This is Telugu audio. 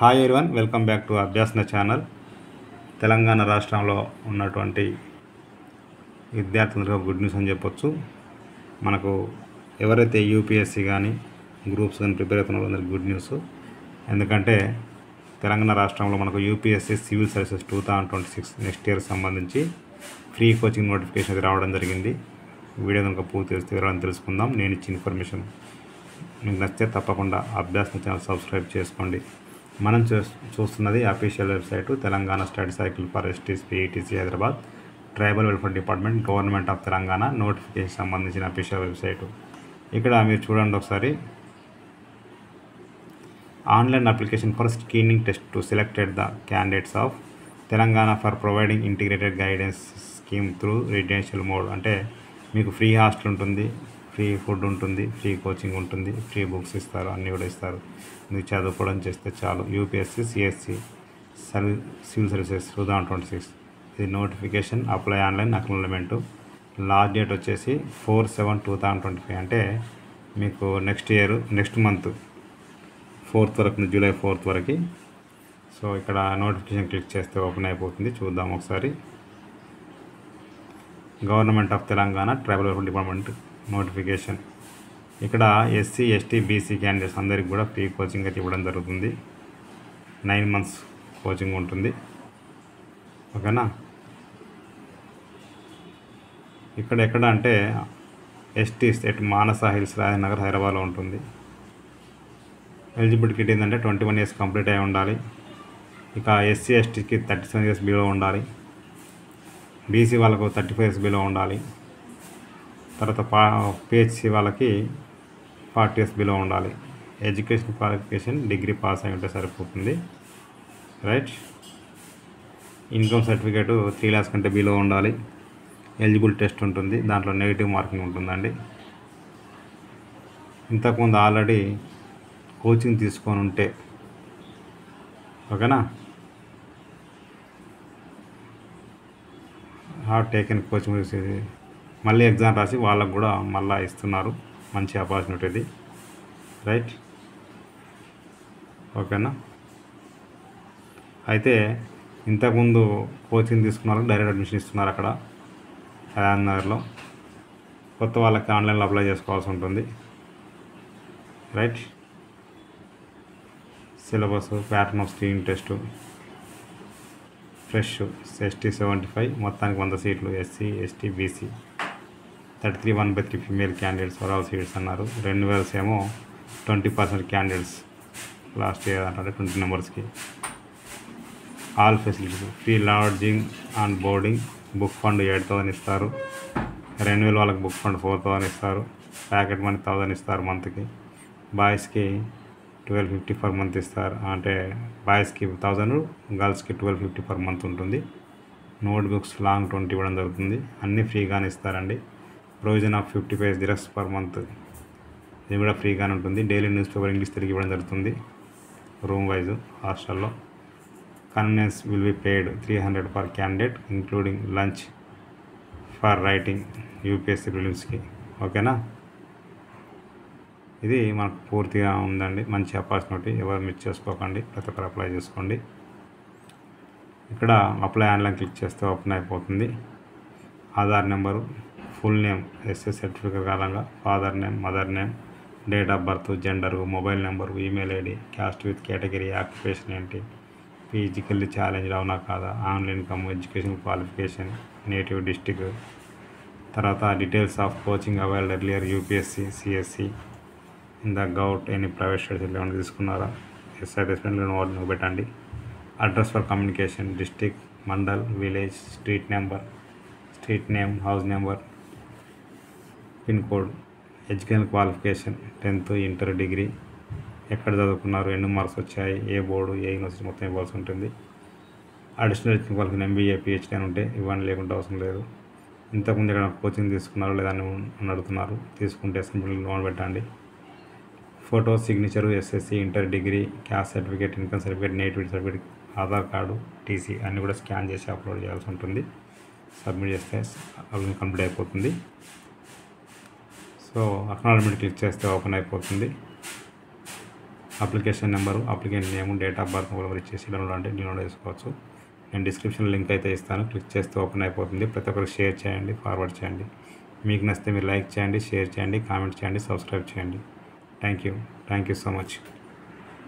Hi everyone, welcome back to Abhyasana channel. Telangana రాష్ట్రంలో ఉన్నటువంటి విద్యార్థులకు గుడ్ న్యూస్ అని చెప్పొచ్చు. మనకు ఎవరైతే యూపీఎస్సీ కానీ గ్రూప్స్ కానీ ప్రిపేర్ అవుతున్న వాళ్ళందరికీ గుడ్ న్యూస్. ఎందుకంటే తెలంగాణ రాష్ట్రంలో మనకు యూపీఎస్సీ సివిల్ సర్వీసెస్ 2026 నెక్స్ట్ ఇయర్కి సంబంధించి ఫ్రీ కోచింగ్ నోటిఫికేషన్ అది రావడం జరిగింది. వీడియో కనుక పూర్తి చేస్తే వివరాలను తెలుసుకుందాం. నేను ఇచ్చిన ఇన్ఫర్మేషన్ మీకు నచ్చితే తప్పకుండా అభ్యాసన ఛానల్ సబ్స్క్రైబ్ చేసుకోండి. మనం చూస్తున్నది official website Telangana study circle for STs PETC Hyderabad tribal welfare department government of Telangana notification సంబంధించిన అఫీషియల్ వెబ్సైటు. ఇక్కడ మీరు చూడండి ఒకసారి. Online application for screening test to selected the candidates of Telangana for providing integrated guidance scheme through residential mode. అంటే మీకు ఫ్రీ హాస్టల్ ఉంటుంది, ఫ్రీ ఫుడ్ ఉంటుంది, ఫ్రీ కోచింగ్ ఉంటుంది, ఫ్రీ బుక్స్ ఇస్తారు, అన్నీ కూడా ఇస్తారు. మీరు చదువుకోవడం చేస్తే చాలు. యూపీఎస్సీ సిఎస్సి సివిల్ సర్వీసెస్ 2026 ఇది notification. Apply online acknowledgement. Last date వచ్చేసి 4/7/2025 అంటే మీకు నెక్స్ట్ మంత్ 4th వరకు, జూలై 4th వరకు. సో ఇక్కడ నోటిఫికేషన్ క్లిక్ చేస్తే ఓపెన్ అయిపోతుంది. చూద్దాం ఒకసారి. Government of Telangana tribal welfare department notification. ఇక్కడ ఎస్సీ ఎస్టీ బీసీ క్యాండిడేట్స్ అందరికి కూడా ఫ్రీ కోచింగ్ అయితే ఇవ్వడం జరుగుతుంది. 9 months కోచింగ్ ఉంటుంది. ఓకేనా. ఇక్కడ ఎక్కడ అంటే ఎస్టీస్ ఎట్ మానస హిల్స్ రాజనగర్ హైదరాబాద్లో ఉంటుంది. ఎలిజిబిలిటీ ఏంటంటే 21 years కంప్లీట్ అయి ఉండాలి. ఇక ఎస్సీ ఎస్టీకి 37 years బిలో ఉండాలి. బీసీ వాళ్ళకు 35 years బిలో ఉండాలి. తర్వాత పిహెచ్సి వాళ్ళకి 40 years బిలో ఉండాలి. ఎడ్యుకేషన్ క్వాలిఫికేషన్ డిగ్రీ పాస్ అయి ఉంటే సరిపోతుంది. రైట్. ఇన్కమ్ సర్టిఫికేటు 3 lakhs కంటే బిలో ఉండాలి. ఎలిజిబుల్ టెస్ట్ ఉంటుంది, దాంట్లో నెగిటివ్ మార్కింగ్ ఉంటుందండి. ఇంతకుముందు ఆల్రెడీ కోచింగ్ తీసుకొని ఉంటే, ఓకేనా, హార్డ్ టేకెన్ కోచింగ్ మళ్ళీ ఎగ్జామ్ రాసి వాళ్ళకు కూడా మళ్ళీ ఇస్తున్నారు. మంచి ఆపర్చునిటీ ఇది. రైట్. ఓకేనా. అయితే ఇంతకుముందు కోచింగ్ తీసుకున్న వాళ్ళకి డైరెక్ట్ అడ్మిషన్ ఇస్తున్నారు అక్కడ రాజనగర్లో. కొత్త వాళ్ళకి ఆన్లైన్లో అప్లై చేసుకోవాల్సి ఉంటుంది. Right. Syllabus, pattern of screening test, fresh ST 75, మొత్తానికి 100 seats. SC ST BC 33 1/3 female candidates overall seats అన్నారు. 2000 ఏమో 20% క్యాండిడేట్స్ లాస్ట్ ఇయర్ అంటే 20 numbers. All facilities free lodging and boarding. Book fund 8,000 ఇస్తారు. 2000 వాళ్ళకి బుక్ ఫండ్ 4,000 ఇస్తారు. ప్యాకెట్ మనీ 1,000 ఇస్తారు మంత్కి. బాయ్స్కి 1250 per month ఇస్తారు. అంటే బాయ్స్కి 1000, గర్ల్స్కి 1250 per month ఉంటుంది. నోట్ బుక్స్ లాంగ్ 20 ఇవ్వడం జరుగుతుంది. అన్నీ ఫ్రీగానే ఇస్తారండి. Provision of 55 dirhams per month, ఇది కూడా ఫ్రీగానే ఉంటుంది. Daily news paper English Telugu ఇవ్వడం జరుగుతుంది రూమ్ వైజ్ హాస్టల్లో. Convenience will be paid 300 per candidate including lunch for writing UPSC ప్రిలిమ్స్కి. ఓకేనా. ఇది మనకు పూర్తిగా ఉందండి. మంచి ఆపర్చునిటీ, ఎవరు మిస్ చేసుకోకండి. ప్రతి ఒక్కరు అప్లై చేసుకోండి. ఇక్కడ అప్లై ఆన్లైన్ క్లిక్ చేస్తే ఓపెన్ అయిపోతుంది. Aadhaar number, full name, SS certificate కారణంగా father name, mother name, date of birth, gender, mobile number, email ID, caste with category, occupation ఏంటి, ఫిజికల్లీ ఛాలెంజ్ అవునా కాదా, online income, education qualification, native district, తర్వాత details of coaching availed earlier UPSC CSC in the govt any private studies ఏమైనా తీసుకున్నారా, ఎస్ఐ రెస్పెండ్ పెట్టండి. Address for communication district, mandal, village, street number, street name, house number, pin code, education qualification 10th, inter, degree, ఎక్కడ చదువుకున్నారు, ఎన్ని మార్క్స్ వచ్చాయి, ఏ బోర్డు, ఏ యూనివర్సిటీ మొత్తం ఇవ్వాల్సి ఉంటుంది. Additional education qualification MBA PhD అని ఉంటే ఇవ్వండి, లేకుంటే అవసరం లేదు. ఇంతకుముందు ఎక్కడ కోచింగ్ తీసుకున్నారో లేదా అని అడుగుతున్నారు. తీసుకుంటే సింపుల్ లోన్ పెట్టండి. Photo, signature, SSC, inter, degree, caste certificate, income certificate, native certificate, Aadhaar card, TC అన్నీ కూడా స్కాన్ చేసి అప్లోడ్ చేయాల్సి ఉంటుంది. సబ్మిట్ చేస్తే అవి కంప్లీట్ అయిపోతుంది. సో అక్నాలజ్మెంట్ క్లిక్ చేస్తే ఓపెన్ అయిపోతుంది. Application number, applicant name, date of birth కూడా ఇచ్చేసి డౌన్లోడ్ చేసుకోవచ్చు. నేను డిస్క్రిప్షన్ లింక్ అయితే ఇస్తాను, క్లిక్ చేస్తే ఓపెన్ అయిపోతుంది. ప్రతి ఒక్కరికి షేర్ చేయండి, ఫార్వర్డ్ చేయండి. మీకు నచ్చితే మీరు లైక్ చేయండి, షేర్ చేయండి, కామెంట్ చేయండి, సబ్స్క్రైబ్ చేయండి. Thank you so much.